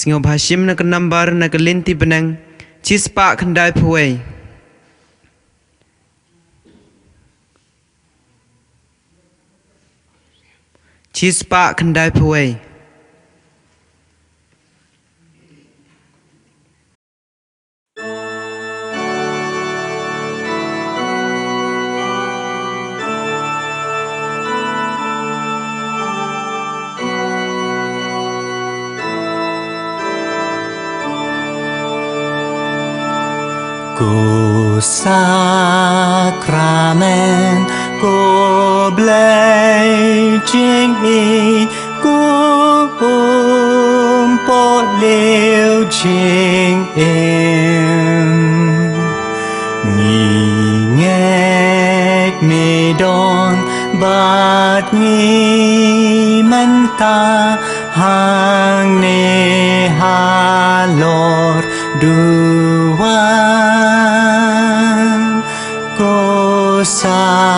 Singau Hashim nak nambar nak linti benang cispa kendai puai. Cispa kendai puai. Go Sakrament, go Blei Jingmane, go po liu Jingim. Ni ngek me don bat ni menta hang ne halor duan go Sakrament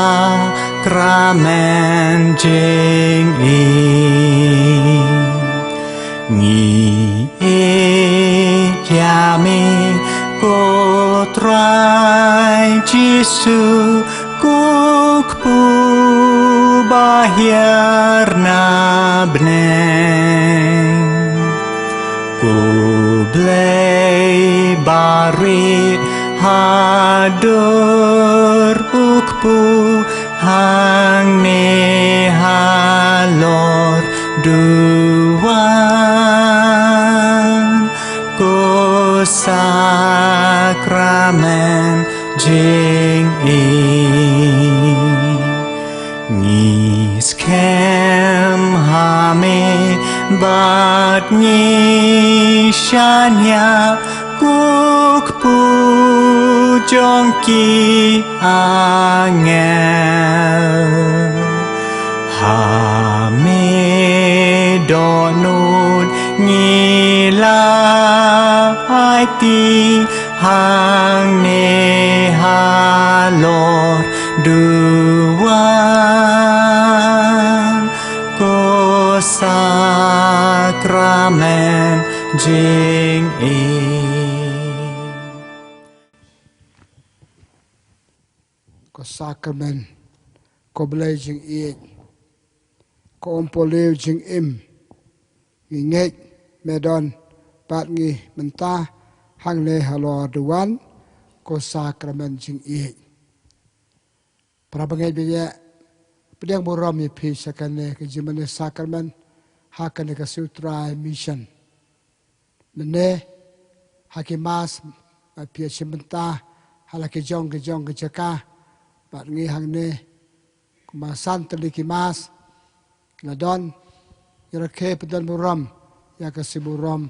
Jingmane. Ni yame go try Jesu go kpu bahir na bneng go Blei barit hadur ukpu hang ne halor duan go Sakrament Jingmane. Ngis Kham hame bat ni shanya kukpu jongki angel hame donut ngila ti hang ne halor duan go Sakrament Jingmane. Ko Sakrament ko Blei Jingmane ko Liu Jingim ngek medon pat ngi mentah hang le halor duan ko Sakrament Jingmane. Prabangai biya pedang borom ye pi sakane ke Jingmane Sakrament hakane ke sutra mission. Mene hakimas pi chimentah halake jong ke jaka pat ngi hang ne kumasan telikimas ladon yerake pedang borom ya ke siburom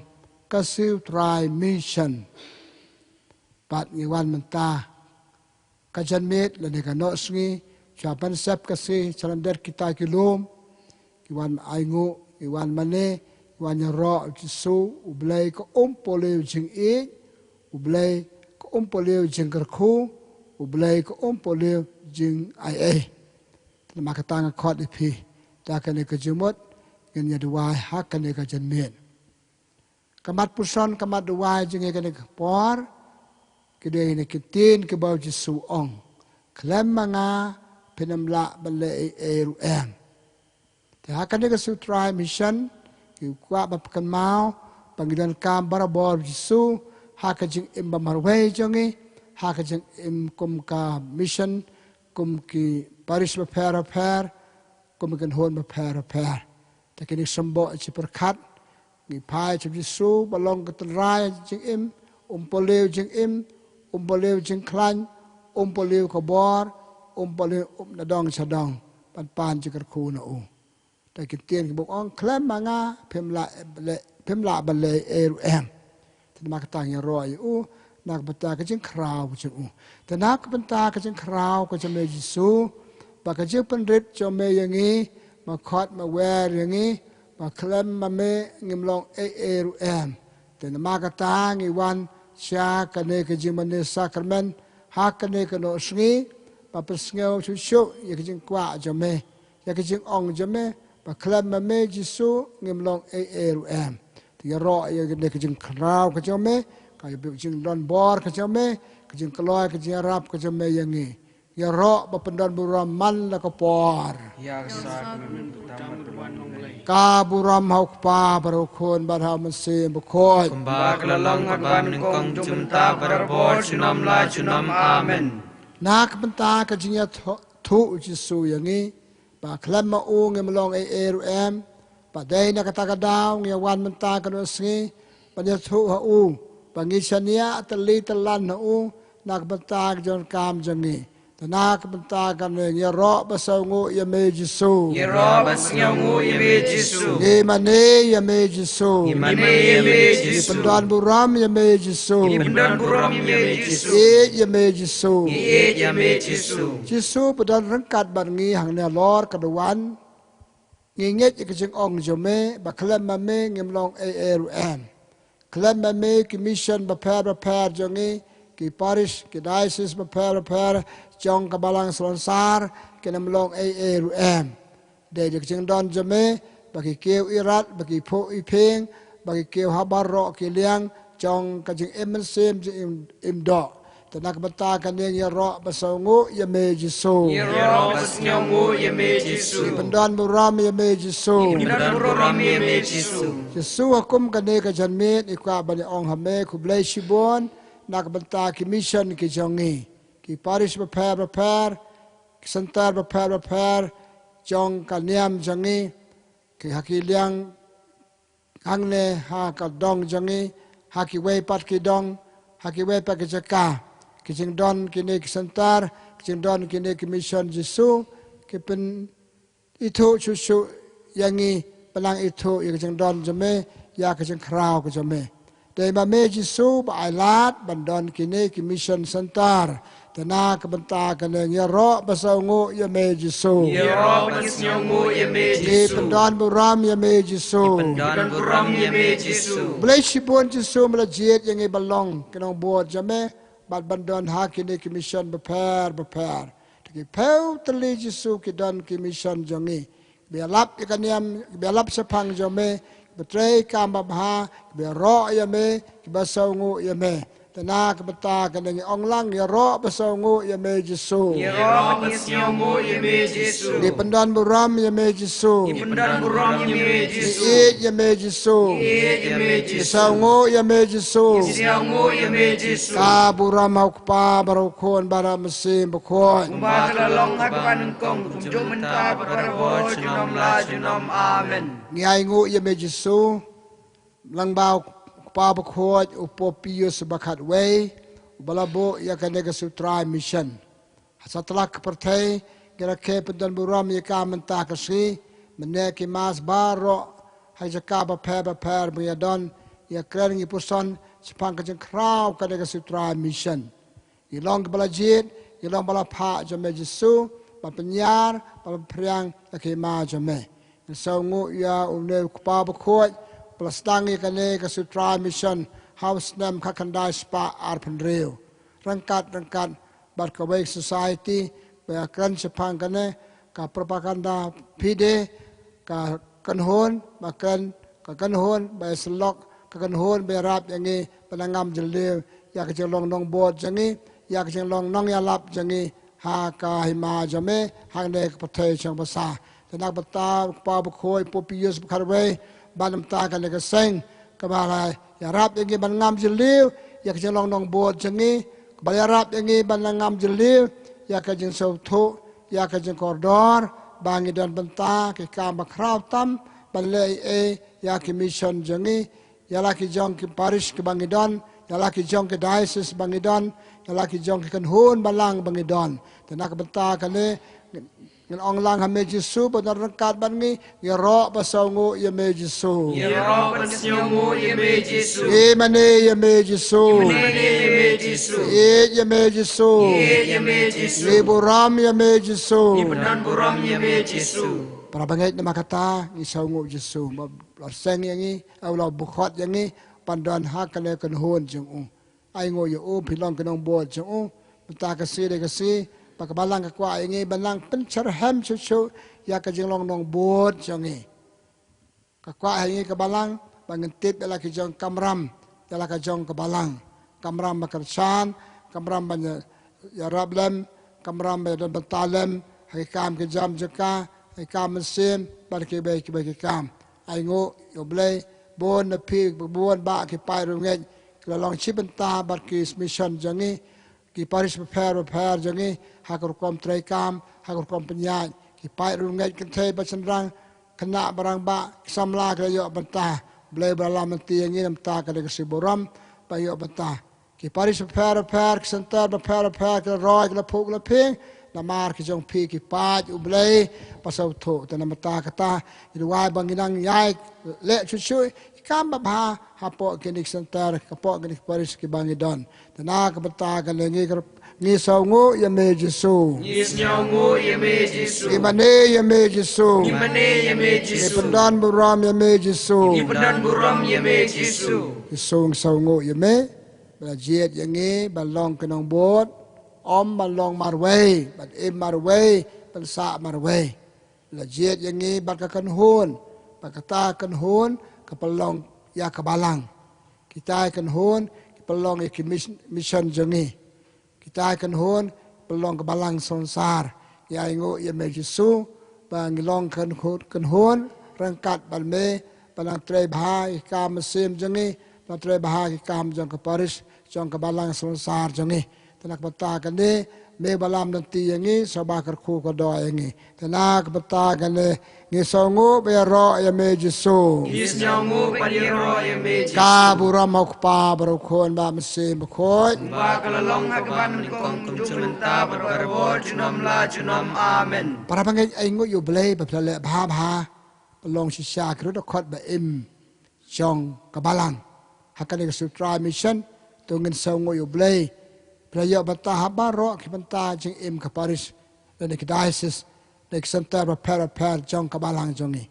kasih try mission pat ngi wan mentah kajan met la ne kano sngi chapan sap kasih chalandar kita kilom iwan aingu iwan mane iwan ro jisu ublei ko liu Jingmane ublei ko liu Jingkyrkhu ublei ko liu Jingmane maka tanga khot ipi takane ke jumut ngen yadwai hakane ke janmet kamat puson kamat duai jinge kene por kede ne kitin ke bau Jesu ong klem manga penamla bale eru em te hakane ke sutra mission ki kwa bapkan mau panggilan kam barabor Jesu hakajing im bamarwe jongi hakajing im kum ka mission kum ki Parish Jowai kum kan hon repair te kini sembo ci perkat ngi pai ci Jesu balong ketrai jing im liu Jingim liu Jingklan liu kobor liu nadong sadong pan Jingkyrkhu na u ta kitien ki bok ong klem manga pemla bale eru em te mak tang ya roi u nak bata ka jing kraw chu u te nak bata ka jing kraw ko me Jesu ba ka jing penrit cho me yangi ma khot ma wer yangi ma klem ma me ngimlong eru em te mak ta ngi wan sha ka ne ka Jingmane Sakrament ha ka ne ka no sngi pa pesngeu chu chu ya ka jing kwa cho me ya ka jing ong cho me ba klem ma me Jesu ngimlong eru em Tiga roh ia kena kejeng kerau kejeng me, kaya kejeng don bor kejeng me, kejeng keloi kejeng Arab kejeng me yang ni. Ya roh bapendon buram man la kapor. Ya sakrament utama Tuhan Blei. Ka buram hauk pa barukun barha mesin bukoi. Kumba kelalong akban kong jumta berbor junom la junom amen. Nak benta kejeng ya tu Yesu yang ni. Ba klem ma u ngemelong eru em. Ba dai na kata kadau nge wan benta kanu sengi. Ba dia tu ha u. Ba ngisania teli telan ha u. Nak benta kejon kam jeng ni. Nak bentakan ya roh basangu ya me Yesu. Ya roh basangu ya me Yesu. Jingmane ya me Yesu. Jingmane ya me Yesu. Pendan buram ya me Yesu. Pendan buram ya me Yesu. Ya me Yesu. Ya me Yesu. Yesu pendan rengkat barngi hang ne lor keduan. Nginget ikejeng ong jome baklem mame ngemlong ARM. Klem mame ki mission prepare jongi ki parish ki diocese prepare Jong kabalang selonsar kena melong ARM. Dari kecing don jeme bagi keu irat bagi po ipeng bagi keu habar ro kiliang jong kecing emensim imdo. Tenak bentakan yang ya ro basangu ya me Yesu. Ya ro basangu ya me Yesu. Pendon buram ya me Yesu. Pendon buram ya me Yesu. Yesu hukum kene kejanmit ikwa bani ong hame ku Blei shibon nak bentaki mission ki jongi. Ki parish prepare, ki sentar prepare, jong kaniam jangi, ki haki liang hangne ha ka dong jangi, haki wei pat ki dong, haki wei pat ki jaka, ki jing don kini ki sentar, ki jing don kini ki mission Yesu, ki pen itu susu yangi pelang itu ki jing don jame, ya ki jing krau ki jame. Dari mame Yesu ba ailat bandon kini ki mission sentar. Tena kebentakan ya roh basangu ya me Yesu. Ya roh basangu ya me Yesu. Pendon buram ya me Yesu. Pendon buram ya me Yesu. Blei shibon Yesu melajit yang balong kenong buat jame bad bandon hakini ki mission prepare. Ki peu teli Yesu ki don ki mission jongi. Biarlap ikaniam biarlap sepang jame betrei kambabha biar roh ya me ki basangu ya me. Tena kebentakan dengan onglang ya roh basangu ya me Yesu. Ya roh basangu ya me Yesu. Di pendan buram ya me Yesu. Di pendan buram ya me Yesu. Ya me Yesu. Ya me Yesu. Basangu ya me Yesu. Basangu ya me Yesu. Ka buram hauk pa barukun bara mesin bakun. Kumba kelalong akban kong jumta berbor junom la junom amen. Ngai ngu ya me Yesu. Lang bau pa bakhuat upo piyo sebakat way balabo ya kanega sutra mission setelah kepertai kira ke pendan buram ya ka mentah kasi meneki mas baro hajaka ba per buyadon ya kren ngi puson sepang kejeng krau kanega sutra mission ilong balajit ilong bala pha jame Yesu ba penyar ba priang ya ke ma jame so ngu ya umne pa bakhuat Pelastangi kane ke sutra mission house nam kakandai spa arpan reo. Rangkat berkawai society berkan sepang kane ka propaganda pide ka kanhon makan ka kanhon by selok ka kanhon berap yangi penangam jelil ya ke jelong nong bot jangi ya ke jelong nong ya lap jangi ha ka hima jame hang ne ke patai chang basa. Tenak bata pa bukhoi popius bkarwe banam ta kan le seng kabala ya rap yangi banangam jeliu ya ke jelong nong bot jangi kabala rap yangi banangam jeliu ya ke jeng sautu ya ke jeng koridor bangi dan benta ke kam bakrau tam balai ya ke mission jangi ya laki jong ke parish ke bangidon ya laki jong ke diocese bangidon ya laki jong ke kanhun balang bangidon tenak benta kan le Ngan onglang hame Yesu benar rengkat bangi ya roh basangu ya me Yesu. Ya roh basangu ya me Yesu. Jingmane ya me Yesu. Jingmane ya me Yesu. Ya me Yesu. Ya me Yesu. Buram ya me Yesu. Ibadan buram ya me Yesu. Para bangit na makata ni sangu Yesu. Seng yangi awla bukhot yangi pandan hakane kanhon jeng ai ngo yo pilong kanong bod jeng ta kasi de kasi pakabalang kakwa ingi balang pencerham cucu ya kajeng long nong bot jongi kakwa ingi kabalang pangintip ela ki jong kamram ela ka jong kebalang kamram makarsan kamram banya ya rablem kamram ba don batalem hakam ke jam jaka hakam mesin bar ki baik kam ai ngo yo blei bon na pi bon ba ki pai ru nge la long chibenta bar ki mission jangi ki parish prepare jangi hakor kom trai kam hakor kom penyai ki pai ru nge kan thai ba chanrang kena barang ba samla ke yo benta blei bala menti yang ini mta ka de siboram pa yo benta ki parish prepare ki center prepare ke roi ke phuk la phing na mar ki jong pi ki pa u blei pasau tho ta na mata kata i wai banginang yai le chu chu kam ba ha hapo ke nik center ka po ke nik parish ki bangidon ta na ka bata ka le ngi sau ngu ya me Jesu Ni nyau ngu ya me Jesu. Jingmane ya me Jesu Jingmane ya me Jesu. Ipendan buram ya me Jesu Ipendan buram ya me Jesu. Isung sau ngu ya me bala jiet ya ngi balong kenong bot om balong marway bat im marway bal sa marway la jiet ya ngi bat ka kan hun bat kata kan hun ka palong ya ka balang kita kan hun palong ya ki mission jangi kita kan hun pelong ke balang sonsar ya ingo ya me Jesu bang long kan hun rangkat balme balang tre bhai ka mesim jangi ba tre bhai ka jong ke parish jong ke balang sonsar jangi tanak bata kan ni me balam nanti yangi sabakar khu ko do yangi tanak bata kan ni songu be ro ya me Jesu Is nyongu paniro ya me Jesu. ka buram ok pa baro khon ba mesim khoi Ba kalalong hakaban kong kumjumenta berbarbo junom la junom amen. para pangai aingo yu blei ba plale bha bha pelong sisya kru khot ba im jong kabalang hakane ka sutra mission tungin songo yu blei prayo bata habaro ki banta jing im ka parish ne ki diocese ne ki center ba per jong kabalang jongi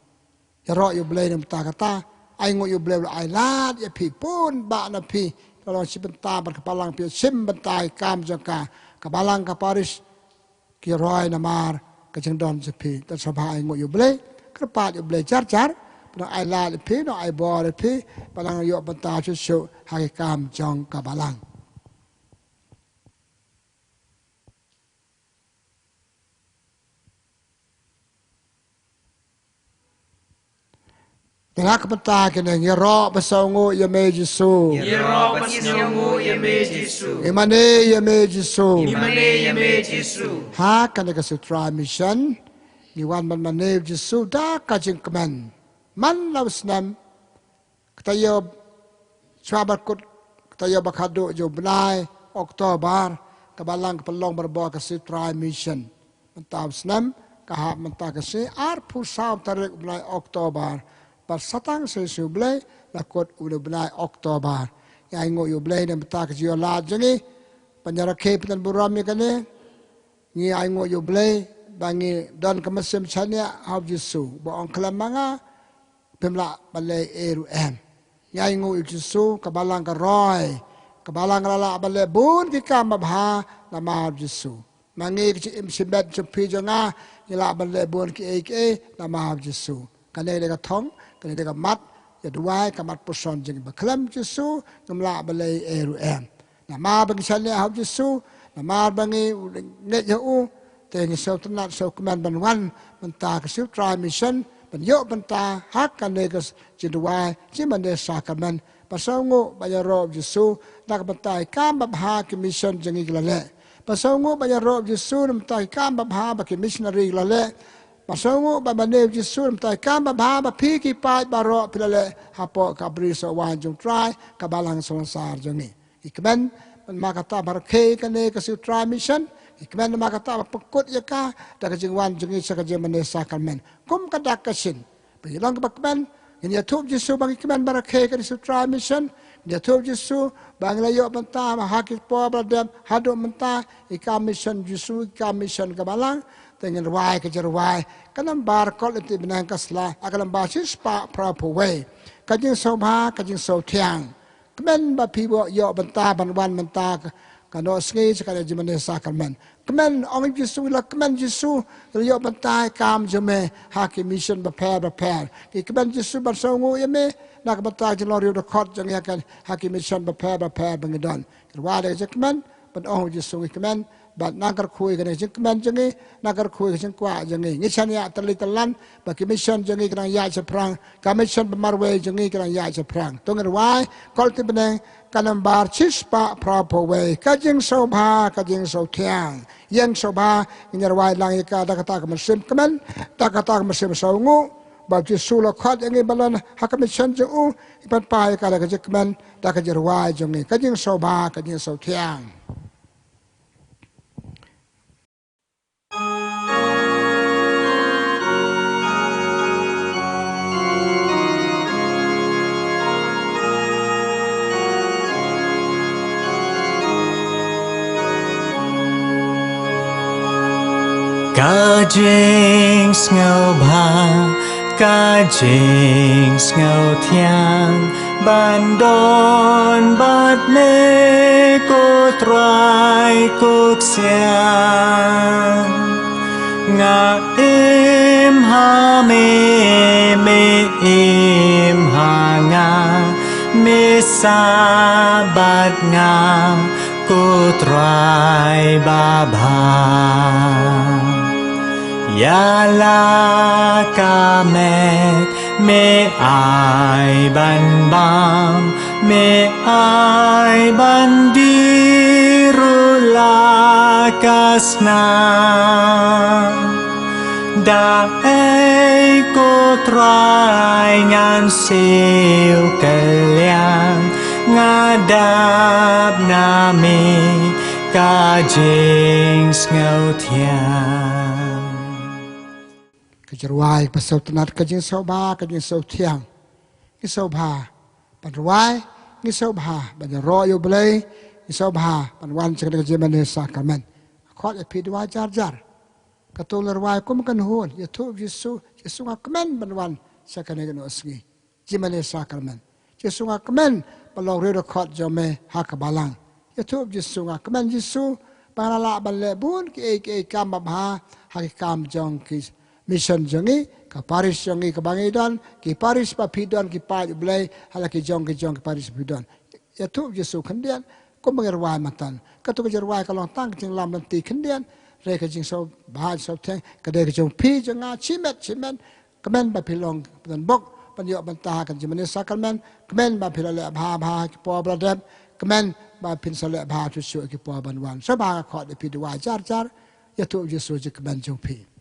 ya ro yu blei nem ta kata aingo yu blei ai lat ya pi pun ba na pi kalau si benta bar kabalang pi sim benta kam jaka kabalang ka parish ki roi na mar ka jeng don jepi ta sabha aingo yu blei kerpat yu blei jar no ai lat pi no ai bo pi balang yo benta chu hai kam jong kabalang Tengah kepeta kena ngero besongo ya me Jesu. Yero pasnyongu ya me Jesu. Imane ya me Jesu. Imane ya me Jesu. Ha kana ka sutra mission ni wan man mane Jesu da ka Jingmane. Man lausnam katayo swabakut katayo bakado jo Blei Oktober kabalang pelong berbawa ka sutra mission. Mentabsnam kahap mentakasi ar pusau tarik Blei Oktober. Satang sesu Blei lakot udah Blei Oktober ya ingo yu Blei dan betak jio lad jangi penjara kepitan buram ni kane ni ingo yu Blei bangi dan kemesim chania hab Jesu bo ongklam manga pemla balai eru ya ingo yu Jesu kabalang ka roy kabalang lala balai bun ki kam babha nama hab Jesu mangi ki im sibet chupi jonga ila balai bun ki eke nama hab Jesu kane de ka thong kena dia mat ya dua kamat person jeng baklam Jesu ngamla balai nama bagi salnya hab Jesu nama bagi net eu tengi sau tenat sau keman banwan menta ke sutra mission penyo menta hak kane ke jedua Jingmane Sakrament pasongo bayaro Jesu nak bentai kam babha ke mission jeng iglale pasongo bayaro Jesu menta kam babha ke missionary iglale pasongo babane Jesu mta kam ba pi ki pai baro pilale hapo kabri so wan jong try kabalang sonsar jongi ikmen makata barke kane ka sutra mission ikmen makata pekut ya ka da ka jingwan jongi sa ka Jingmane Sakrament kum ka dakasin bilang ka bakmen ini atub Jesu bang ikmen barke ka sutra mission ni atub Jesu bang layo menta hakik po bradam hado menta ikam mission Jesu ikam mission kabalang dengan ruai kejar ruai kanam bar kol itu benang kasla akan basis pa proper way kajing sobha kajing so tiang kemen ba pibo yo benta banwan menta kano sengi sekali Jingmane sakrament kemen ong Yesus la kemen Yesus riyo bantai kam jeme haki mission prepare ki kemen Yesus ban songu yeme nak bantai jelo riyo record jeng yakan haki mission prepare bangidon wale je kemen ban ong Yesus kemen bat nagar khui kan jeng kemen jengi nagar khui jeng kwa jengi ngisan ya telan baki mission jengi kan ya seprang ka mission bemarwe jengi kan ya seprang tongar wai kol ti beneng kanam bar chispa prapo we kajing sobha kajing so tiang yang sobha inyar wai lang ka da kata mesim kemen da kata mesim saungu ba Yesus la khat engi balan hakam mission ju ipan pai ka da kemen da kajer wai jengi kajing sobha kajing so tiang Kajing ngâu ba kajing ngâu thiang ban đón bát mê cô troai cúc xiang ngà im ha mê im ha nga mê sa bát nga cô troai ba ba ya la ca mẹ ai ban bang mẹ ai ban đi ru la kasna da ai cô trai ngan siêu kaliang ngadap nami kajing ngau thiang kejerwai pasal tenat kajing sobha kajing so tiang ki sobha pan ruai ni sobha ban royo Blei ni sobha pan wan cek Jingmane sakrament khot e pidwa jar katul ruai kum kan hon ya tu Yesus akmen ban wan sakane no sgi Jingmane sakrament Yesus akmen balong re khot jome hakabalang ya tu Yesus akmen Yesus parala ban le bun ki kam ba ha kam jong ki mission jengi ka Parish jengi ka bangidon ki Parish pa pidon ki pa Blei hala ki jong ki Parish pidon ya tu Yesus kendian ko mengerwai matan ka tu jerwai ka long tang jing lam lan ti kendian re ka jing so ba so teng ka de ka jong pi jenga chimet kemen ba pilong dan bok pan yo ban ta kan Jingmane sakrament kemen ba pilale ba ki po bradem kemen ba pin sale ba tu su ki po ban wan so ba kho de pi dwa jar ya tu Yesus je kemen jong pi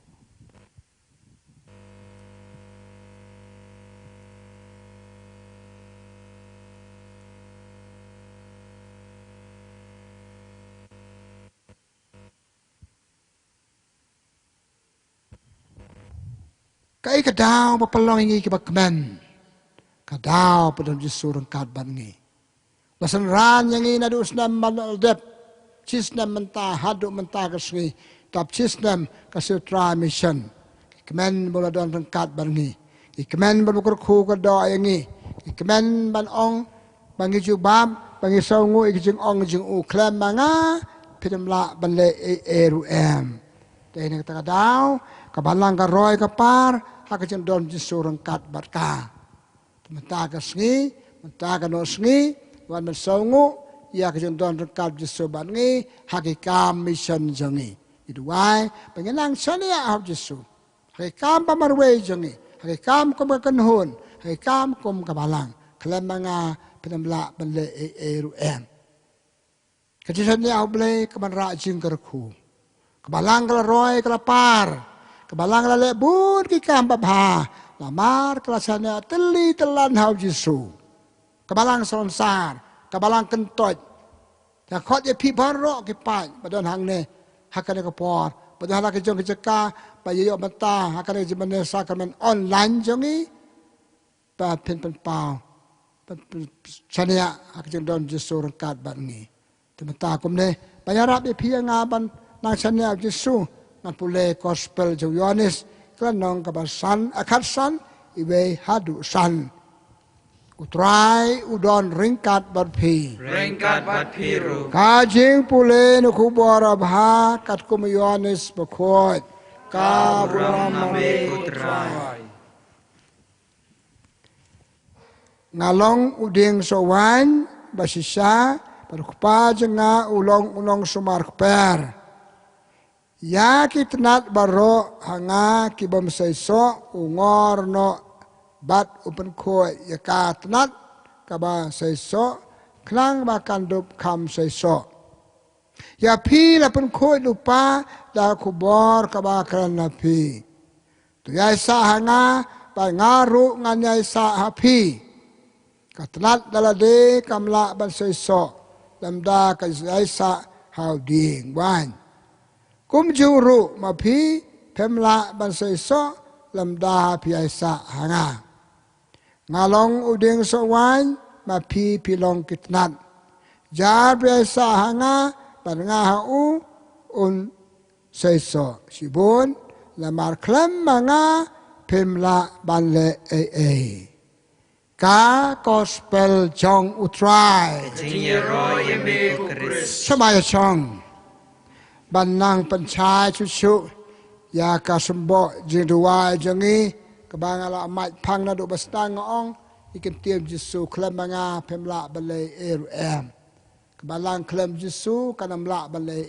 kai ka daw papalong ingi ki bakmen ka daw padon Yesus rangkat ban ngi lasan ran yang ina dus nam malodep cis nam menta hadu menta kasngi tap cis nam kasutra mission kemen bola don rangkat ban ngi kemen Jingkyrkhu ka do yangi kemen ban ong bangi jubam bangi saungu jing ong jing u klem manga pidamla ban le eru em dai nak ta daw kabalang ka roy ka par hakajen don Yesus rangkat barka menta kasngi menta ka no sngi wan man saungu ya kajen don rangkat Yesus ban ngi hakikam mission jangi iduai pengenang sania hab Yesus hakikam pamarwe jangi hakikam kum kan hun hakikam kum kabalang klem manga penamla banle eru em kajen ya Blei kaman ra Jingkyrkhu kabalang kala roy kala par kabalang kala le bun ki kam babha lamar kala sana teli telan hau Yesus kabalang sonsar kabalang kentoj ta khot ye pi par ro ki pai badon hang ne hakane ko por badon hala ki jong ki jaka pa yo mata hakane Jingmane sakrament online jongi pa pen pau chania hakajeng don Yesus rangkat ban ngi temata kumne bayarap ye pi nga ban nang chania Yesus ngan pule gospel jo Yohanes kan nong ka san akat san iwe hadu san utrai udon ringkat berpi Ringkat bat piru. kajing pule nuku bora bha kat kumyonis bekot Kaburam kaburam name kutrai. ngalong uding sowan basisa berkupa jenga ulong sumar per ya kitnat baro hanga kibam saiso ungor no bat upen ko ya katnat kaba saiso klang bakan dup kham saiso ya pi la pen ko lupa da kubor kaba kran na pi tu ya sa hanga ba ngaru nganya sa hapi katnat dalade kamla ban saiso lamda ka ya sa how ding wan kum juru ma pi pemla ban saiso lamda pi ya sa hanga ngalong uding so wan ma pi pilong kitnat jar biasa hanga ban nga hau un saiso sibun lamar klam manga pemla ban le ka gospel jong utrai Jingero yeme kukris. samaya chong ban nang panchai chu ya ka sembo jingduai jangi kabangala mat phang na do bastang ong ikan tiam Jesu klam manga pemla balai kabalang klam Jesu kanamla balai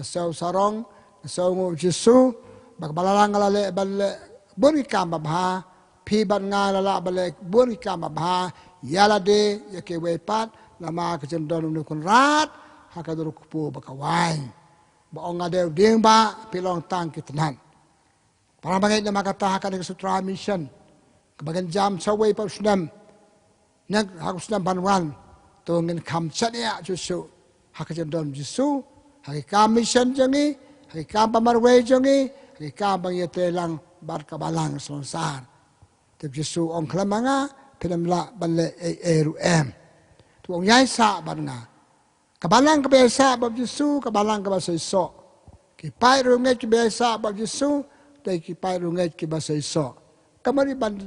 so sarong so ngo Jesu bakbalang lale balai buri kam babha pi ban nga la balai buri kam babha yala de yake wepat lama kecendon nukun rat hakadur kupu bakawai ba ong ade ding ba pilong tang kitnan para bangai nama kata hakan ke sutra mission kebagian jam sawai pa usnam nag hakusnam banwan to ngin kham chania Jesu hakajendon Jesu hakikam mission jangi hakikam pamarwe jangi hakikam bang yetelang bar kabalang sonsar te Jesu ong klamanga pelamla balle tu ong yai sa barnga kabalang kebiasa bab Jesu kabalang kebasa iso kipai runget kebiasa bab Jesu dai kipai runget kebasa iso kamari ban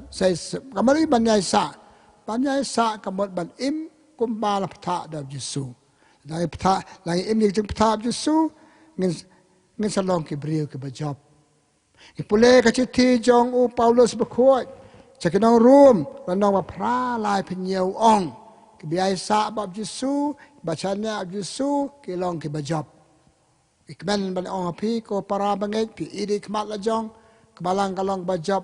yai sa kamot ban im kumbala pta da Jesu dai pta lai im yik pta Jesu ngin salong ki brio ki bajop ipule ka chithi jong u Paulus bekhoi chakinong room ranong pra lai pnyeu ong ki biasa bab Jesu bacanya Jesu ki long ki bajop ikmen ban ong api ko para banget pi idi kmat la jong kebalang kalong bajop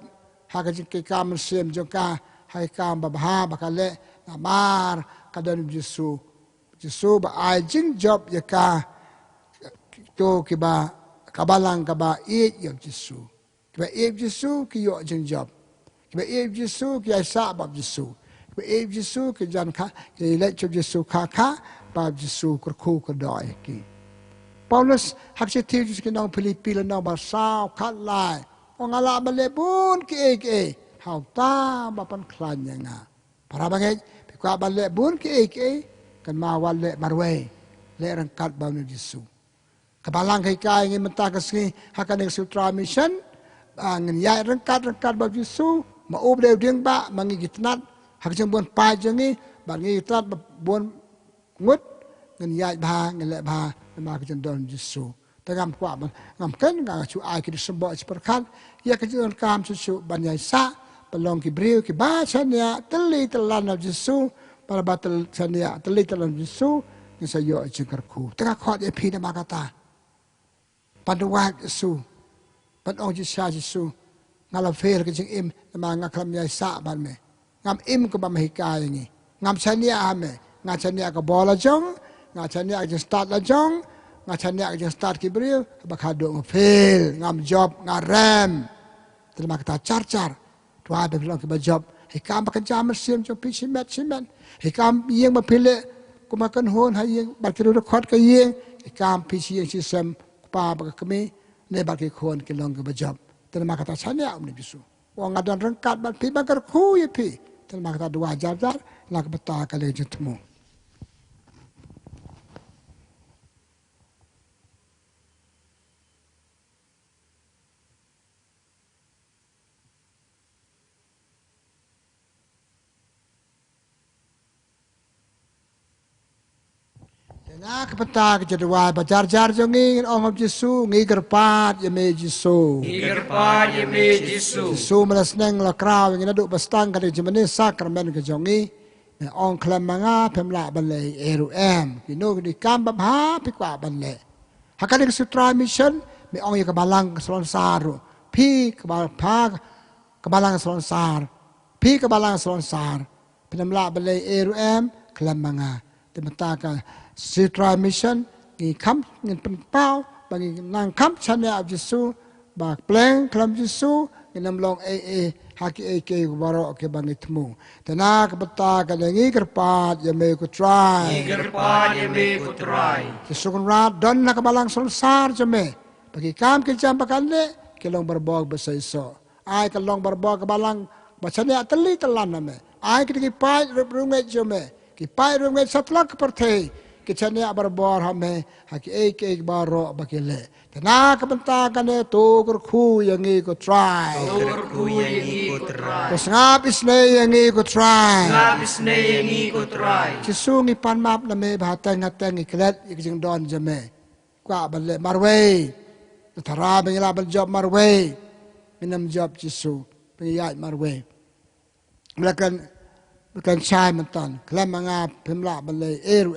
hakajin ki kam sim jongka hai kam babha bakale namar kadan Jesu ba ai jing job yaka to ki ba kabalang ka ba it yo Jesu ki ba it Jesu ki yo jing job ki ba it Jesu ki ai sa bab Jesu ki ba it Jesu ki jan kha ki le cho Jesu kha bab Jesu kurku ko doi ki Paulus hakse ti Jesu ki nong Filipi la nong ba sao khat lai ong ala ba le bun ki hau ta ba pan klan nga para bangai pi kwa ba le bun ki kan ma wal le marwe le rangkat ba ni Jesu kabalang kai ngin menta kasni hakan ng sutra mission ngin ya rangkat ba Jesu ma ub de ding ba mangi gitnat hak jeng bon pa jengi ba ngi gitnat bon ngut ngin ya ba ngin le ba ma ka jeng don Jesu tagam kwa ngam ken nga chu ai ki sembo seperkan ya ka jeng kam chu ban ya sa balong ki brio ki ba chania teli telan Jesu para batal chania teli telan Jesu ni sayo Jingkyrkhu tengah khot e phi na makata panduwa Jesu pan ong Jesu ngala fer ke jing im ma ngaklam ya sa ban me ngam im ko ba mahika ni ngam chania ame nga chania ka bola jong nga chania ka start la jong nga chania ka start ki brio ba khado ngfel ngam job nga ram terima kata char tua be long ke job hikam ba kan jam sim jo pi simet hikam yeng ma pile ku ma kan hon ha yeng ba ki ro khot ka yeng hikam pi si si sem pa ba ka me ne ba ki khon ke long ke job terima kata chania ni Jesu wong adan rengkat ba pi ba Jingkyrkhu ye pi terima kata dua jar nak beta ka le jetmu Nak petak jadi wai bajar jar jongi ongam Yesus ngi kerpat yame Yesus. Ikerpa yeme Jisu. Yesus malas neng la kraw ngi naduk bastang kali Jingmane Sakrament ke jongi. Ong klam manga pemla Blei eru kino di kambab ha pikwa Blei. Hakane ke sutra mission me ong ye kebalang keselon saru. Pi kebal pa kebalang keselon sar. Pi kebalang keselon sar. Pemla Blei eru klam manga. Temataka Sutra mission ngi Kham ngi penpau bagi nang Kham chane ab Jesu ba pleng klam Jesu ngi namlong haki ke waro ke bangi tmu tana ka bata ka ngi kerpat ya me ku try Ikerpa yeme kutrai. Jesu kun ra don na ka balang sar jame bagi kam ke jam pakale ke long berbog besaiso ai ka long berbog ka balang bachane atli telan name ai ke ki pai rungai jame ki pai rungai satlak perthei kichane abar hame haki ek baro bakile tana kabanta kane to kurkhu yangi ko try Ikerku yangi kutrai. kusngap isne yangi ko try Ngabis na yangi kutrai. chisungi pan map na me bhatang ngatang iklet ikjing don jame kwa balle marwe thara bengila bal job marwe minam job chisu piyai marwe bukan chai mantan klam manga pemla balle eru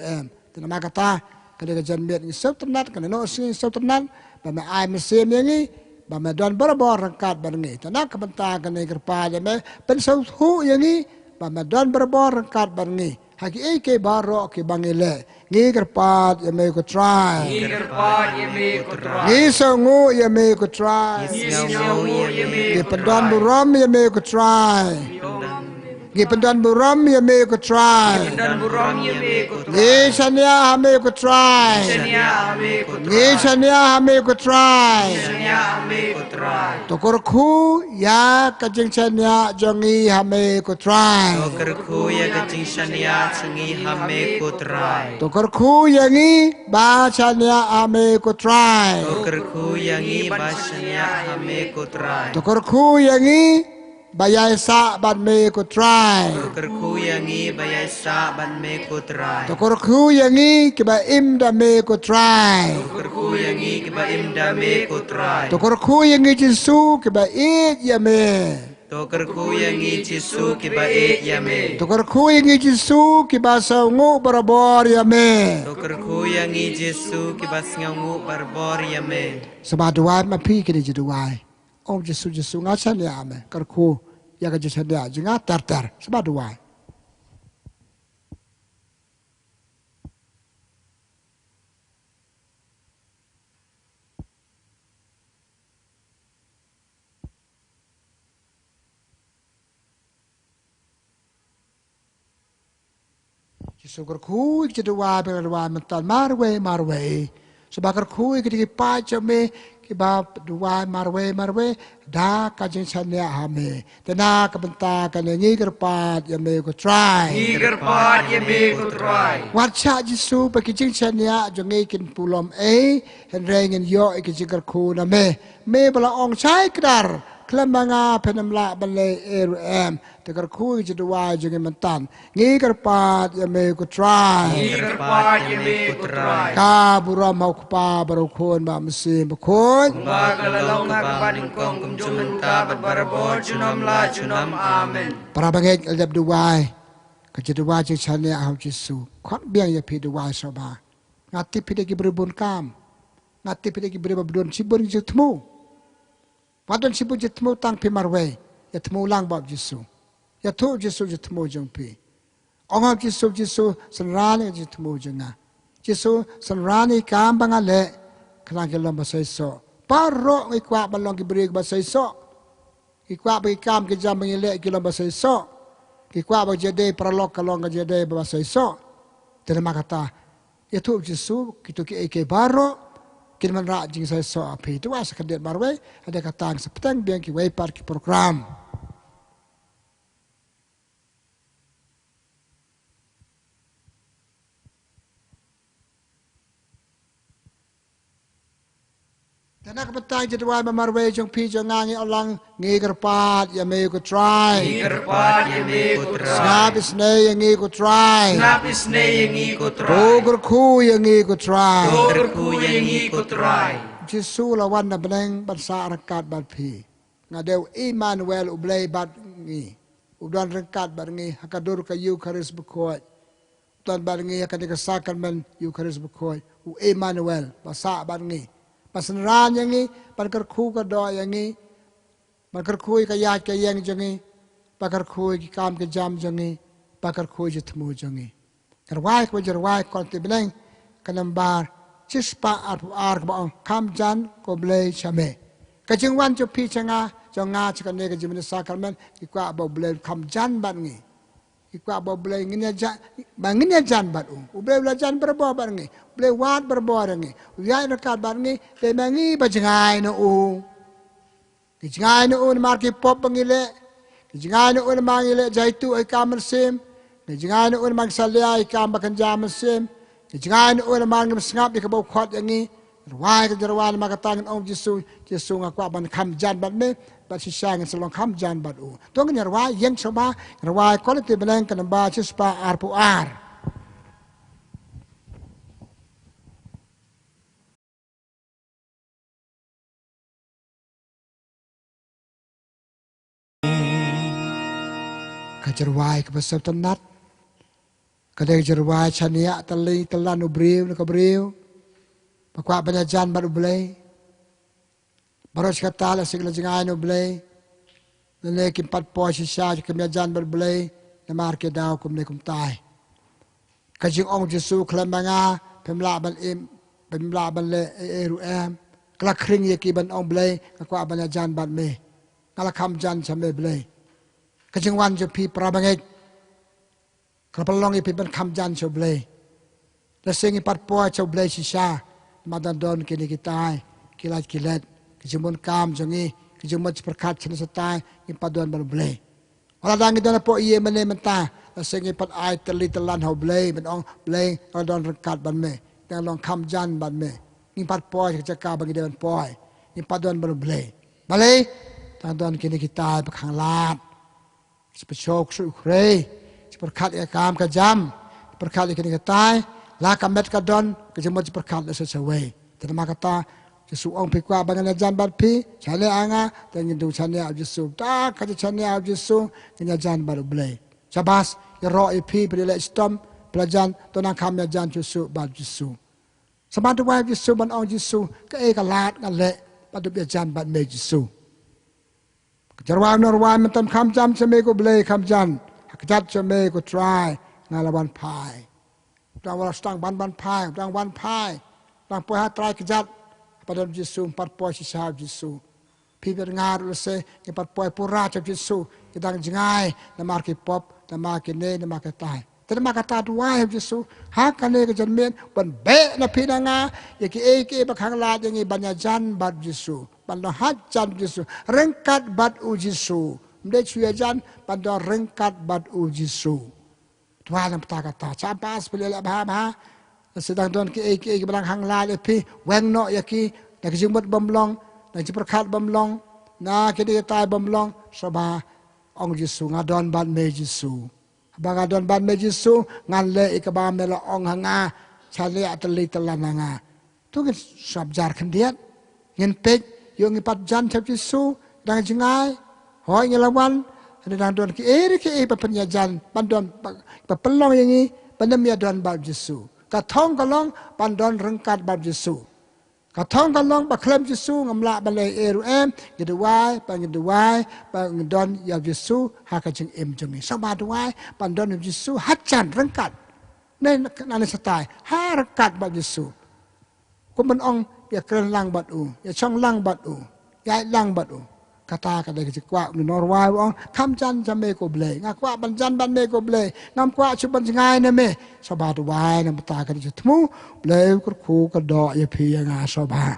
tena makata kada jan miat ngi sautanat kana no sing sautanat ba me ai mesem yangi ba me don barabor rangkat barngi tena kabanta kana kerpa me pen sau hu yangi ba me don barabor rangkat barngi haki ke baro ke bangile ngi kerpa me ko try Ikerpa yeme kutrai. ngi songu me ko try Isinyawu yeme ngi pendon buram me ko try ngi pendon buram me ko try Dan buram yeme kutrai. ngi chania me ko try Sanya ame kutrai. ngi chania me ko try Sanya ame kutrai. tokorku ya kajing chania jongi hame ko try Ikerku ya kecing shania sengi hame kutrai. tokorku yangi ba chania ame ko try Ikerku yangi basanya hame kutrai. tokorku yangi bayai sa ban me ko try Ikerku yangi bayai sa ban me kutrai. tokorku yangi kiba im da me ko try Ikerku yangi kiba imda me kutrai. tokorku yangi jisu kiba it ya me Tokerku yangi Jisu kiba yame. tokorku yangi jisu kiba saungu barabor ya me Tokerku yangi Jisu kiba sngangu barbor yame. sebab ma pi ke di duai om Jesu ngasan ya ame karku ya ka Jesu dia jenga tar sebab duai Jesu karku ke duai berduai mental marwe sebab karku ke di pa me ki ba duai marwe da ka Jesu dia ame tena ka benta ka ngi kerpat ya me ko try Ikerpa yame kutrai. Watcha Jesu pa kijing chania jongi kin pulom henrengin yo ikijing karku na me bala ong chai kdar klamanga penamla balai te karku jidwa jongi mantan ngi karpat ya me ko try Ikerpa yame kutrai. ka buram hau pa baru khon ba msi khon Magalalong nga kapaning kong kumjuman ka barbarabor junam la junam amen. para bangek aljab duwai ka jidwa jing chania hau Jesu khot biang ya pi duwai soba ngati pi de ki berbun kam ngati pi de ki berbun sibun jitmu Wadon sibun jitmu tang pi marwe ya tmu lang bab Jesu ya tu Jesu jitmu jong pi ongam Jesu sanrani jitmu jonga Jesu sanrani kam bangale klang ke lomba saiso paro ngi kwa balong ki beri ba saiso ki kwa ba kam ke jam ngile ki lomba saiso ki kwa ba jede pralok kalong ga jede ba saiso terima kata ya tu Jesu kitu ki eke baro kin man ra jing saiso api tu was kadet marwe ada kata sepetang biang ki wei par ki program แต่นักปฏิจิตวายมาเวจงพีจงงานอลังงี้กระปาดอย่ามีกูทราย Ingkerpat yang ikut สงา try. บิสเนยอย่างงี้กูทราย Ngapis ne yang ikut โต try. กระคูอย่างงี้กูทราย Jingkyrkhu yang ikut try. จิสูละวันนับแรงบัดสารกัดบัดพีงาเดียวอิมานเวลอุเบลบัดงี้อุดรรังกัดบัดงี้ฮักกระดูรกยูคาริสบุคอยตอนบัดงี้ฮักกระดิกสักกันมันยูคาริสบุคอยอุอิมานเวลภาษาบัดงี้ภาษารานอย่างงี้บัดกระคูกระดอยอย่างงี้บัดกระคุยกระยาดกระยังจังงี้บัดกระคุยกามกระจำจังงี้บัดกระคุยจิตมูจังงี้กระวายกระจระวายก่อนติบแรงกันนำบาร์ชิสปาอาร์อาร์กบองคำจันก็เบลยชเมกจึงวันจะพิจารณาจะงาจะกันเนกจิมในสักการมันอีกว่าบ่เบลยคำจันบัดงี้อีกว่าบ่เบลยเงี้ยจันบางเงี้ยจันบัดอุเบลยจันberboบัดงี้เบลยวาดberboบัดงี้วิญญาณรักบัดงี้แต่บางงี้ปัจจัยโนกิจงานโนมาร์กิปอบบังงี้เลยกิจงานโนมางี้เลยใจตุไอ้กามันเซมกิจงานโนมาสัลยาไอ้กามบักันจามันเซมjangan orang manggil sengap di kebau kuat yang ini, rawai ke jerawan maka tangan Om Yesus ngaku aban kham jan bad me, bad sisa dengan selong kham jan bad u. Tuan kan rawai yang sama rawai kualiti beleng kena baca sepa arpu ar. Kajerwai ke pasal tenat. Kadang jerwai chania tali telan ubriu nak ubriu, pakwa penyajan baru Blei, baru sekata lah segala jengai Blei, nilai kimpat pos sisa kemyajan baru Blei, namar ke dau kum ne kum tai. Kajing Ong Jesu kelembanga pemla ban le eru kelak kering ye ki ban Ong Blei, pakwa penyajan bat me, kalak kam jan sampai Blei. Kajing wan je pi prabangai. Kalau pelong ipi ben kham jan cho Blei, leseng ipat poa cho Blei sisa, madan don kini kita kilat, kejumun kam jongi, kejumun seperkat cina setai, ipat don baru Blei. Kalau dangi don po iye mene mentah, leseng ipat ai telan hau Blei, ben ong Blei kalau don rekat ban me, dengan long kham jan ban me, ipat poa cakap bagi dia ban poa, ipat don baru Blei. Blei, don kini kita bekang lat, sepecok sukrei. Perkat ya kam ke jam, perkat ya kini ketai, lah kamet ke don, kejemut perkat ya sesuai. Terima kata, Jesu ong pikwa bangan jan bar pi, chane anga, dan ngindu chane al Jesu, tak kaji chane al Jesu, kini jan baru Blei. Cabas, ya roh ipi berdilek stom, pelajan, tonang kam ya jan Jesu bar Jesu. Semadu wai Jesu ban ong Jesu, ke kalat ngalek, padu ya jan bar me Jesu. Kejarwan norwan mentam kam jam semeko Blei kam jan. Kejat cemai ku try ngalawan pai. Dang walas tang ban pai, dang wan pai. Dang poha try kejat pada Yesus 4 poin sisa Yesus. Piber ngar lese 4 poin pura cap Yesus. Kita jengai nama ki pop, nama ki ne, nama ki tai. Terima kata dua Yesus. Hakane ke jenmen ban be na pinanga ya ki bakang la jengi banyajan bad Yesus. Ban hat jan Yesus. Rengkat bad u Yesus. Mde cuya jan pada rengkat bad u Jesu. Tuhan yang kata campas beli lah bah. Sedang tuan ki belang hang la lepi weng no yaki nak jumut bomlong nak perkat bomlong na kini tai bomlong sabah ong Jesu ngadon bad me Jesu. Bang ngadon bad me Jesu ngan le ikaba mela ong hanga chale ateli telan hanga. Tu kan sabjar kendiat ngin pej yo ngipat jan cap Jesu dang jengai hoi ngelawan ada don ki penyajan pandon pelong yang ini pandem ya don bab Jesu katong kalong pandon rengkat bab Jesu katong kalong baklem Jesu ngamla balai geduai pangedon ya Jesu hakajeng jengi sama duai pandon Jesu hacan rengkat nen nane setai ha rengkat bab Jesu kumen ong ya keren lang bad ya chong lang bad ya lang bad kata kada kecikwa ni norway wong kham jan jame ko Blei ngakwa ban jan ban me ko Blei ngam kwa chuban ngai na me soba tu wai na mata ka jitmu Blei kur khu ka do ye phi nga soba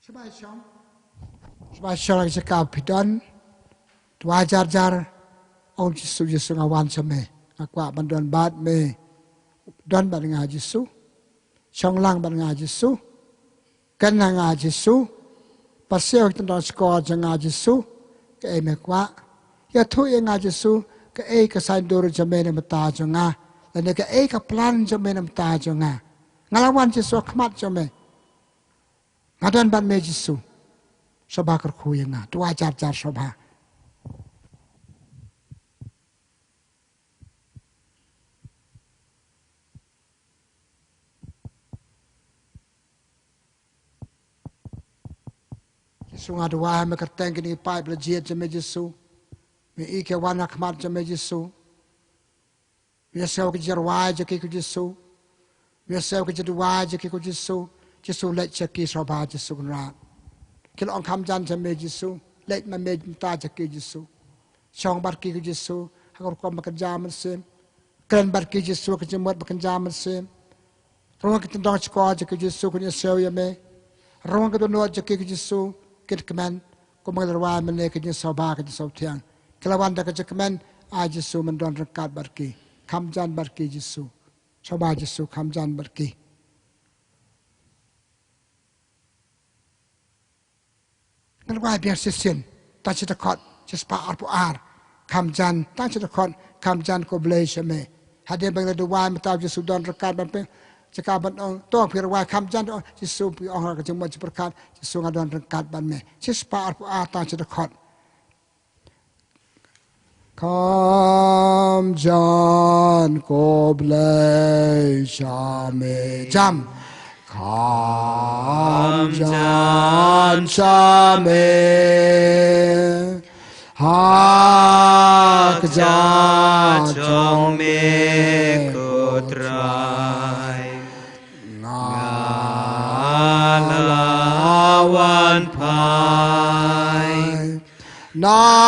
Sebab syarang cakap pidan, tua jar ông Yesus ngawan sama, aku bantuan bad me, dan bantuan Yesus, syong lang bantuan Yesus, kan nang Yesus, pasal kita dah sekolah jangan Yesus, ke emekwa, ya tu yang Yesus, ke kesain dulu jamai nama ta jangan, dan ke keplan jamai nama ta jangan, ngalawan Yesus kemat jamai, ngadan ban me Yesus. Sobha kerku yang na, tua jar sobha. Yesus ngadu wah mekerteng kini pai belajar jeme Yesus, me ike wana kemat jeme Yesus, biasa kejar wah jeki ku Yesus, biasa kejar wah jeki ku Yesus, Yesus lek jeki sobha Yesus kenal. Kalau orang Kham jeme Yesus, lek me minta jeki Yesus, syong barki ku Yesus, hakor kau bekerja mesin, keren barki Yesus kejemut bekerja mesin, rumah kita dah sekolah jeki Yesus kunya sewa ya me, rumah kita nuat jeki Yesus, kita kemen, kau mengeluarkan mana kerja sobha kerja sotiang, kalau anda kerja kemen, Yesus mendon rekat barki, Kham barki Yesus, sobha Yesus Kham barki. Kan wah biar sesin, tak cerita kot, jespa arpuar, Kham tak cerita kot, Kham ko Blei syame. Hadir bangla dua mata Yesus don rekat bampe, cakap bang toh biar wah Kham Yesus biar orang kerja macam berkat, Yesus ngadon rekat bampe, jespa arpuar tak cerita kot. Kham ko Blei syame jam. Kham syame hak jajong me kutrai ngalawan pai najngai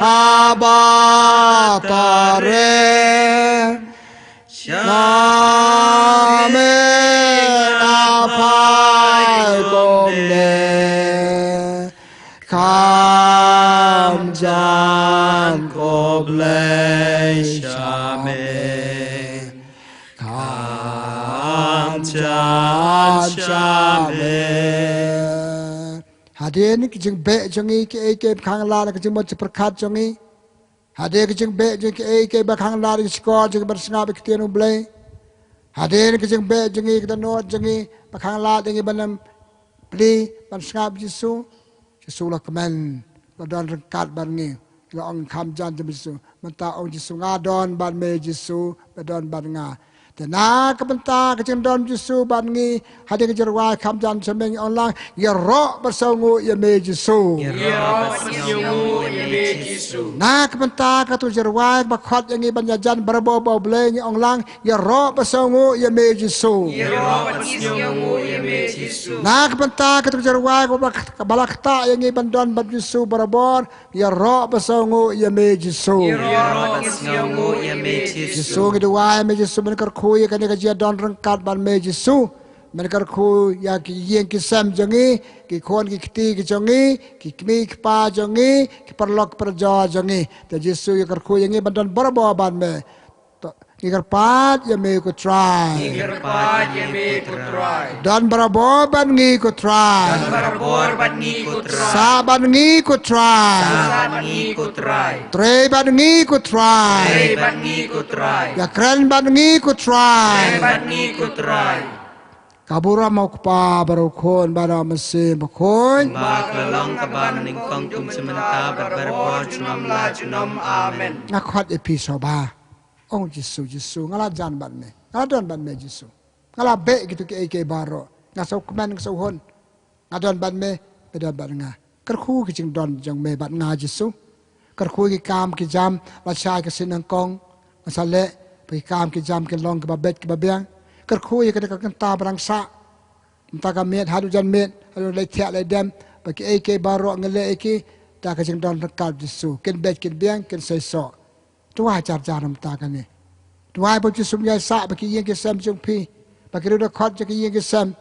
abatare Amen apai komne Kham ko Blei syame Kham syame hadir ni kijing be jongi ke khang la kijing mo perkat jongi hadir kijing be jongi ke khang la skor jing bersengap ketianu Blei hadir kijing be jongi kita not jongi khang la dengi banam Blei bersengap Yesus Yesus lah kemen dan rekat barngi la ong Kham Yesus menta ong Yesus ngadon ban me Yesus badon ban nga Tena kebenta kecendon Yesus bangi hadir kejerwai Kham semeng online ya roh bersangu ya me Yesus na kebenta katu jerwai bakhat yang banyajan berbo Blei online ya roh bersangu ya me Yesus na kebenta katu jerwai balakta yang bandon bad Yesus berabor ya roh bersangu ya me Yesus Yesus kedua me Yesus Jingkyrkhu ya kan kerja don rengkat ban me Yesus Jingkyrkhu ya ki yeng ki sam jongi ki khon ki kti ki jongi ki kmi ki pa jongi ki perlok perjo jongi ta Yesus Jingkyrkhu yang ban berbo ban me Jingkyrpat ya me ku try dan berbo ban ngi ku try sa ban ngi ku try tre ban ngi ku try ya keren ban ngi ku try kabura mau kupa baru kon bara mesin bakon Bakalong kaban ningkong tum sementa berbor junom amen. Ngakhat epi soba ong Yesus ngala jan ban me ngala don ban me Yesus ngala be gitu ke baro ngasau keman ngasau hon ngadon ban me beda ban nga kerkhu ki jing don jang me ban nga Yesus kerkhu ki kam ki jam la chai ki sinang kong masale pi kam ki jam ki long ki babet ki babiang kerkhu ki ka kenta barangsa entah ka met hadu jan met hadu le tiak le dem bagi baro ngale ta ka jing don rekat Yesus ken bet ken biang ken saiso Tua jar namta kan ni. Tua baju sumya sa bagi yang kesam jung pi. Bagi ruda khot jadi yang kesam.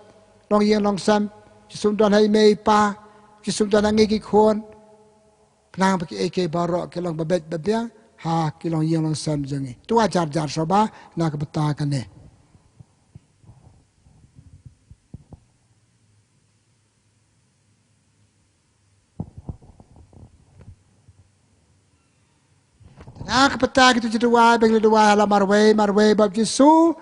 long yang long sam Jisum tuan hai mei pa Jisum tuan ngi ki khon Nang bagi eke barok ke long babet babiang ha ki long yang long sam jangi tu ajar jar soba na ke betakan ne na ke petak itu jedua bagi dua ala marwe bab Jesu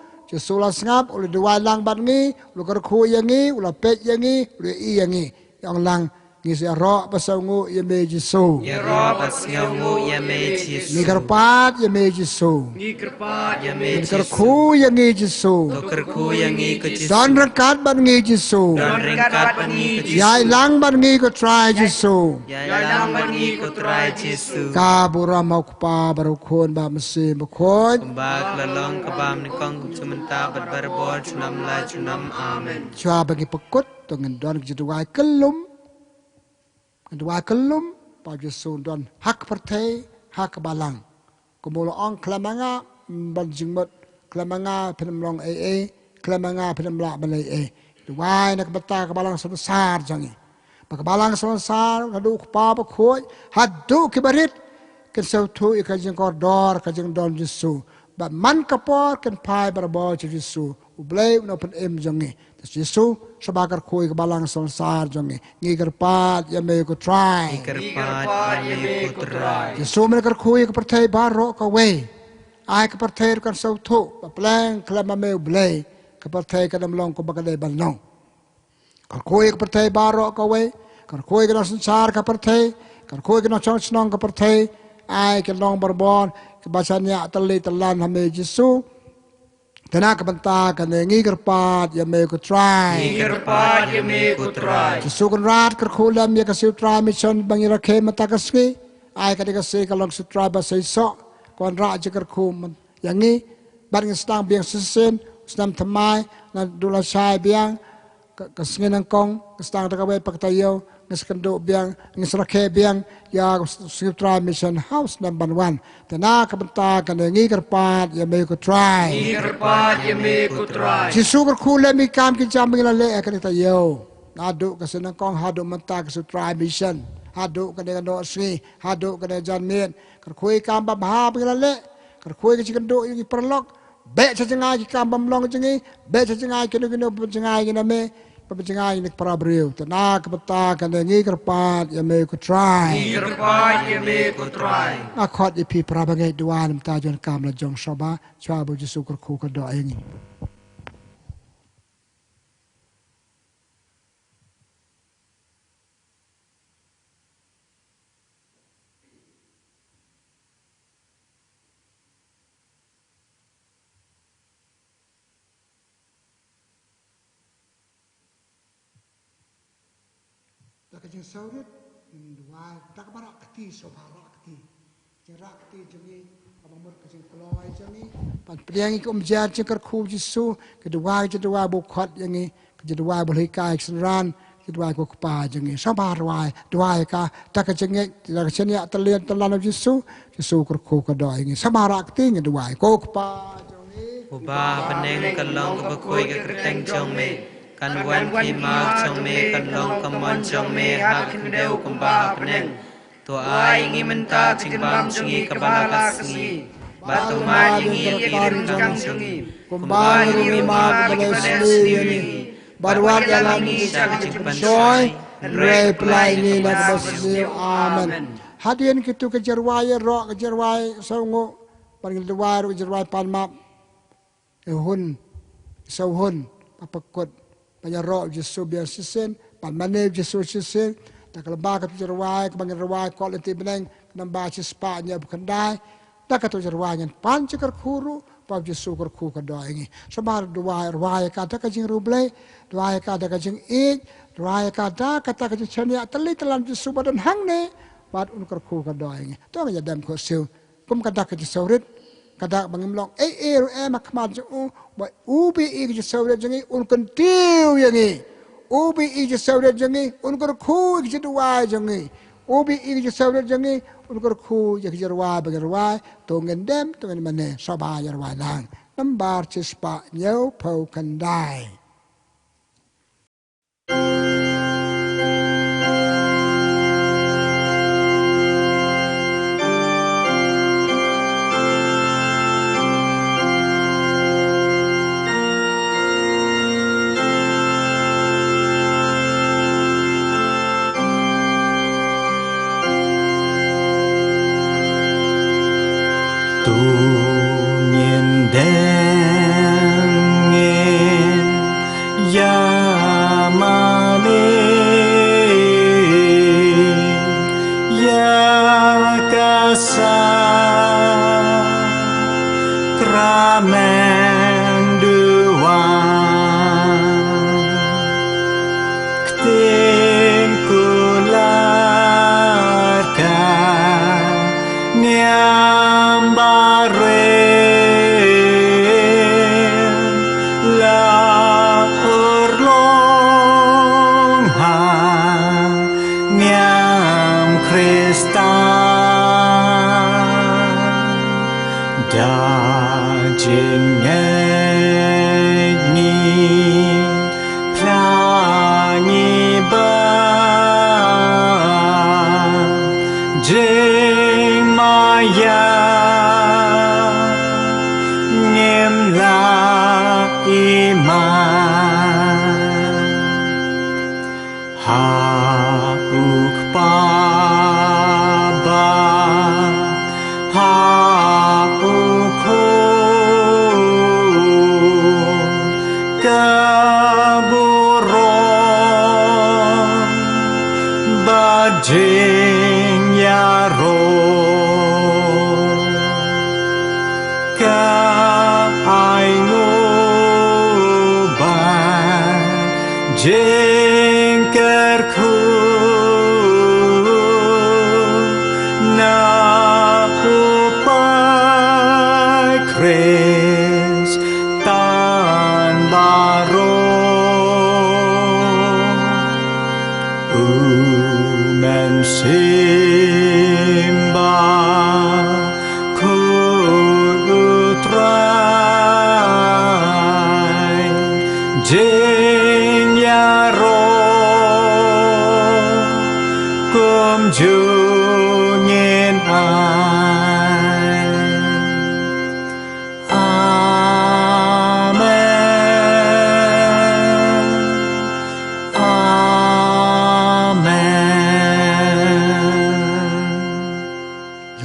la sngap ul dua lang bat ngi ul kerku yang ngi ul pet yang ngi ul i yang ngi yang lang ngi se ro pasangu ye me Jesu ye ro pasangu ye me Jesu ni kerpat ye me Jesu ni kerpat ye me Jesu kerku yang ngi Jesu kerku yang ngi ke Jesu don rekat bat ngi Jesu don ringkat bat ngi Jesu yai lang bat ngi ko try Jesu yai lang bat ngi ko try Jesu ka bura mau pa baru khon ba mesi ba khon ba lalong ka bam ni kong sementara bat berbor chunam la chunam amen chua bagi pekut dengan don jedua kelum Dua kelum pa Jesu don hak pertai hak balang kumulo ong klamanga ban jingmot klamanga penmlong klamanga penmla balai dua nak beta ke balang sebesar jangi pak balang sebesar kadu pa pa khoi hadu kibarit ken sautu ka jing kordor ka jing don Jesu ba man kapor ken pai barbo Jesu Blei no pen jangi Jesu sebagar koi ke balang sebesar jangi ngigerpat ya me ko try ngigerpat ya me ko try Jesu mereka koi ke pertai baro ka we ai ke pertai kan sautu ba pleng klama me Blei ke pertai ka damlong ko bagade balong ka koi ke pertai baro ka we ka koi ke sebesar ka pertai ka koi ke chong snong ka pertai ai ke long barbon ke basanya tali telan hame Jesu Tenak benta kan ngigerpat ya me ko try ngigerpat ya me ko try Jesu kan rat kerkulam ya kasih try mission bangira ke mata kaski ai ka dikasih kalau sutra ba sai so kon ra jeker kum yang ni bareng stang biang sesen stam thamai na dula sai biang kasngin ang kong stang ta we paktayo ngiskendo biang ngisrake biang ya sutra mission house number 1 tena ka benta kan ngigerpat ya me ko try ngigerpat ya me ko try Jesu kerkulam mi kam ki jam ngila le ka tayo adu kasenang kong hadu menta ka sutra mission hadu ka dengan do sri hadu ka dengan janmen kerkui kam ba ha ngila le kerkui ki kendo ki perlok be sajengai ki kam bamlong jengi be sajengai keno jengai kena me Pembencangan ini para beliau, tenak beta kena ngigerpat ya me ko try. Ngigerpat ya me ko try. Akot ipi para bangai dua nam tajon kam la jong soba, chua bu Jesu kerku ko do ini. Kajeng saurit dua tak barak keti soba rakti jeng rakti jengi abang kajeng keloi jengi pan priangi ko mjar Jingkyrkhu Jesu kedua bukhot jengi kedua boleh kai senran kedua ko pa jengi soba dua ka tak jengi tak senya telian telan Jesu Jingkyrkhu ko do jengi soba rakti kedua ko pa jengi ubah peneng kelong bekoi ke kerteng jong me kan wan ki mak chong me kan long kamon chong me hak deu kamba peneng to ai ngi menta chimbam chingi kabala kasngi batu ma ngi irin kang chingi kamba ngi ma balesni barwat dalam ngi chak chimpan soy re plai ni nak basni amen hadian kitu kejarwai ro kejarwai saungo panggil dua ro kejarwai palmap hun sauhun papakot Panyarok Jesu biar sisen, palmane Jesu sisen, tak lebah katu jerwai, kebangan jerwai kualiti beneng, nambah cisipanya bukan dai, tak katu jerwai yang panci kerkuru, pap Jesu kerku kedua ini. Sebar dua jerwai kata kajing rublei, dua kata kajing ik, dua kata kajing cenia teli telan Jesu badan hang ne, bad un kerku kedua ini. Tu aja dam kosil, kum kata kajing saurit. Kada bangimlong makmat jo ubi ik je sauret jengi un kentiu yangi ubi ik je sauret jengi un kerku ik je dua jengi ubi ik je sauret jengi un kerku je jerwa bagerwa to ngendem to mane soba jerwa lang nambar cispa nyau pau kandai Jingkyrkhu na upai Kristan baru mensimbah kudutrai Jungin ai Amen Amen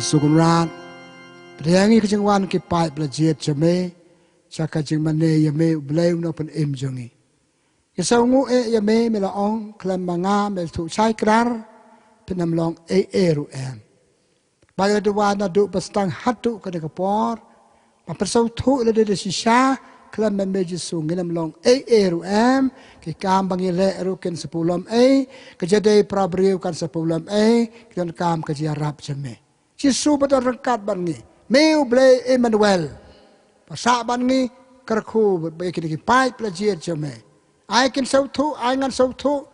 Sukunrat Priangi kejengwan ki pai belajet jame Saka Jingmane yame Blei no pen im jongi Kisaungu yame melaong Klam manga mel tu chai krar Penam long eru em. Bagi dua na du pastang hatu kena kapor. Mapersau tu le de sisa kelam memeji sungin long eru em. Kikam bangi le eru ken sepulom kejadai prabriu kan sepulom kian kam kejiarap jeme. Jisu betul rengkat bangi. Meu Blei Emmanuel. Pasak bangi kerku bagi kini pai pelajar jeme. Ai ken sautu, ai ngan sautu.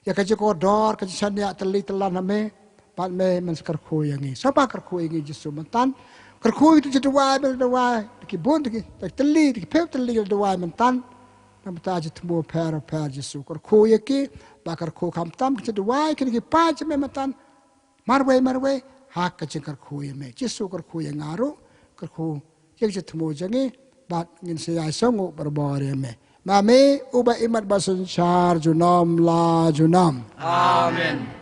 Ya kaji kodor, kaji sanya teli telan hame, pat me mensekerku yang ini. Siapa kerku ini Yesus mentan? Kerku itu jadi wai, berdawai, dikibun, teli, dikipep teli berdawai mentan. Nampak aja temu per Yesus. Kerku yang bakar kerku kamtam, jadi wai, kini kipai je mentan. Marway, hak kaji kerku yang me. Yesus kerku yang ngaru, kerku yang jadi temu jangi, bat ngin saya songo berbari me. Mami ubah imat basun syar junam la junam. Amen.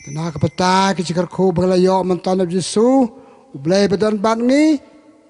Kena kepeta Jingkyrkhu berlayo mentan Yesus, Blei badan bangi,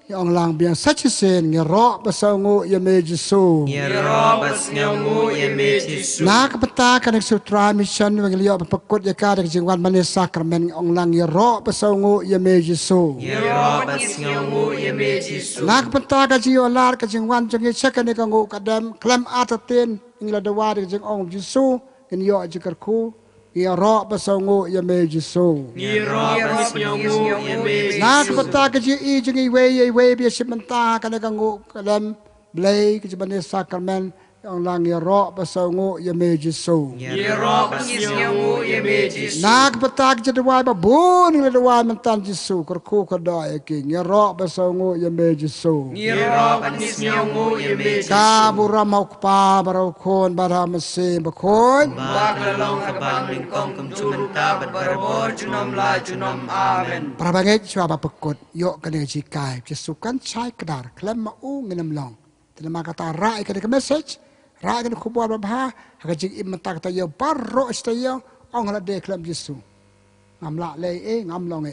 yang lang biang sajen ngerok besangu yame Yesus. Ngerok besangu yame Yesus. Na kepeta kan sutra mission berlayo berpekut jaka dengan jingwan manis Sakrament yang lang ngerok besangu yame Yesus. Ngerok besangu yame Yesus. Na kepeta kan jiolar kan jingwan jengi cekan ikangu kadam klam atatin ingla dewa dengan jingong Yesus nyo Jingkyrkhu. Ia roh besangu yame Yesus. Ngerok besangu yame Yesus. Na kepeta keji I jengi wei biasa mentah kana kangu kadam Blei Jingmane Sakrament yang lang yaro basangu yame Jesu Yero pengisnyamu yeme Jesu. nak petak jedwai babun jedwai mentan Jesu kerku kedai king yaro basangu yame Jesu Yero pengisnyamu yeme Jesu. kabura mau pa barau kon bara mesin bakon Bagalong kabang lingkong kumcumenta berbarabor junom la junom amen. prabanget siapa pekut yok kena jikai Jesu kan cai kedar klem mau ngenam long terima kata rai kena message rai kena kubuat babha hakajik imenta kata yo barro istayo ong la de klem Jesu ngam la le ngam long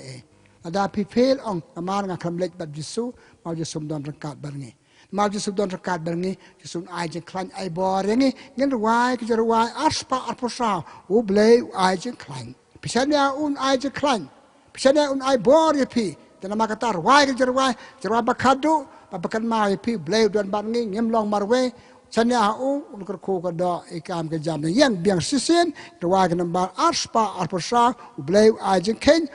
ada pipel ong amar ngaklam lek bat Jesu mau Jesu don rekat barngi mau Jesu don rekat barngi Jesu ai je klan ai bor yangi ngen ruai ke ruai arspa arposa u Blei ai je klan pisania un ai je klan pisania un ai bor ye pi dan nama kata ruai ke ruai bakadu bakan mai pi Blei don barngi ngem long marwe chania u un kerku kada ikam ke jam yang biang sisin ruai ke nambar arspa arposa u Blei ai je ken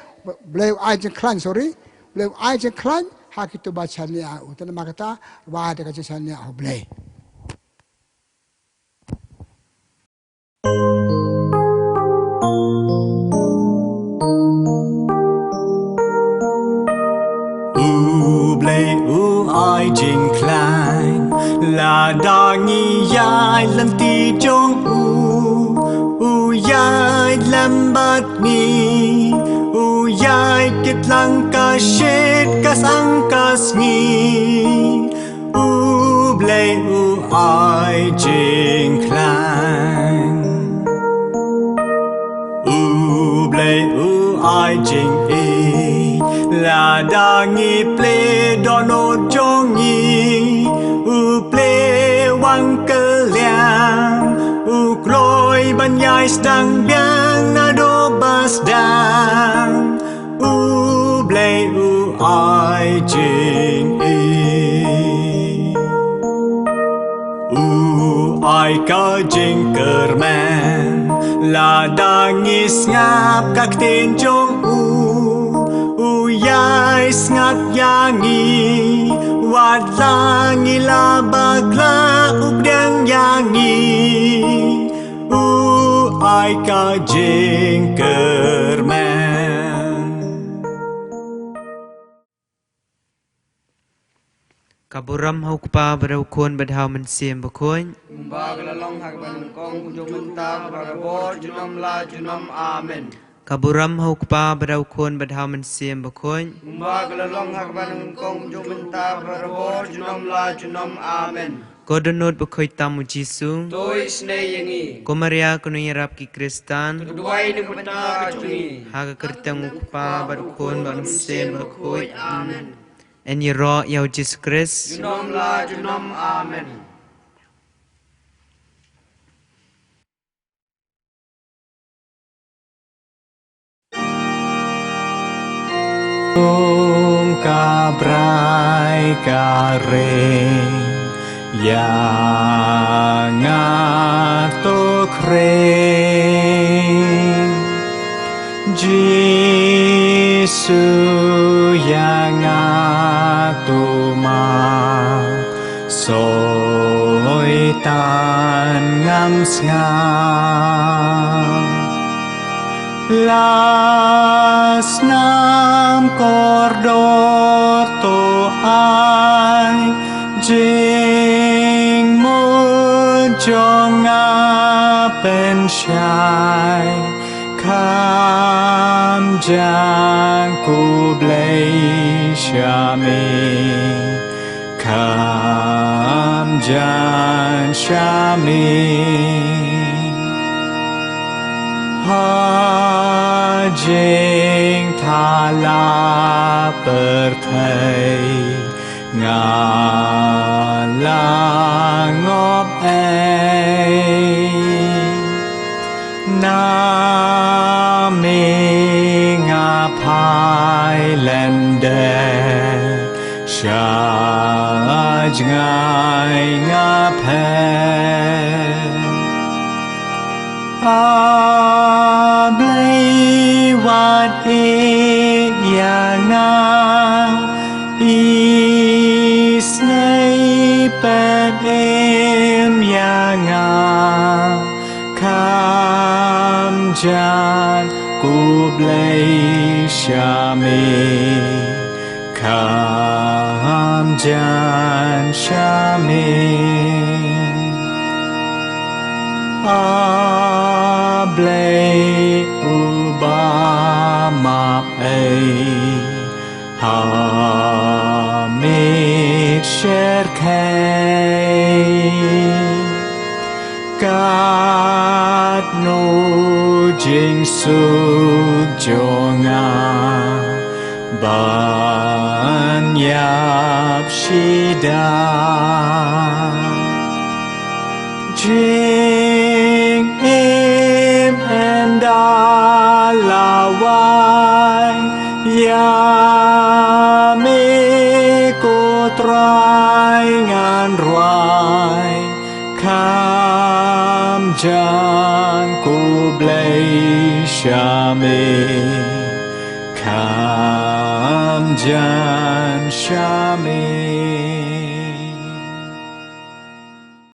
Blei ai je klan sorry Blei ai je klan hak itu bacanya u dan nama kata ruai de ke chania u Blei Blei ai jing klein la dangi yai lam ti jong yai lam bat ni yai kit lang ka shet kas ang kas ni Blei ai jing klein Blei ai jing la dangi ple dono jongi ple wang ke liang kloi ban yai stang biang na do bas dang Blei ai jing ai ka Jingkyrkhu la dangis ngap kak tin jong yai ngak yangi wat langi la bagla ubdang yangi ai ka Jingkyrkhu Kaburam hukpa berawkun badhaw mensim bakoin. Bagalong hakban kong jumenta barabor junom la junom amen. Kaburam hukpa berawkun badhaw mensim bakoin. Bagalong hakban kong jumenta barabor junom la junom amen. Kodonot bakoy tamu Jesu. Toy sne yengi. Komaria kuno yarap ki Kristan. Kedua ini benar kacungi. Haga kertang hukpa berawkun mensim bakoin. Amen. En yero yaw Jesus Christ. Junom la junom amen. Ka brai ka reng yang ato kreng Jesu yang ato ma soi tan ngam ngam las nam cordor to ai Jingmane jong pen shai Kham Jingkyrkhu Blei shame Kham shame Jing thala perthai ngalangop nami ngapai lende shaj ngai ngapai Blei wat yana isnei pedem ya Jan Ku Blei Shame Kham Jan Shame A Blei Uba Map Ha Mit Sher Kat no jing su jonga ban yap shida jing im and alawai ya me ko trai ngan ruai Kham Jan Ku Blei Shame Kham Jan Shame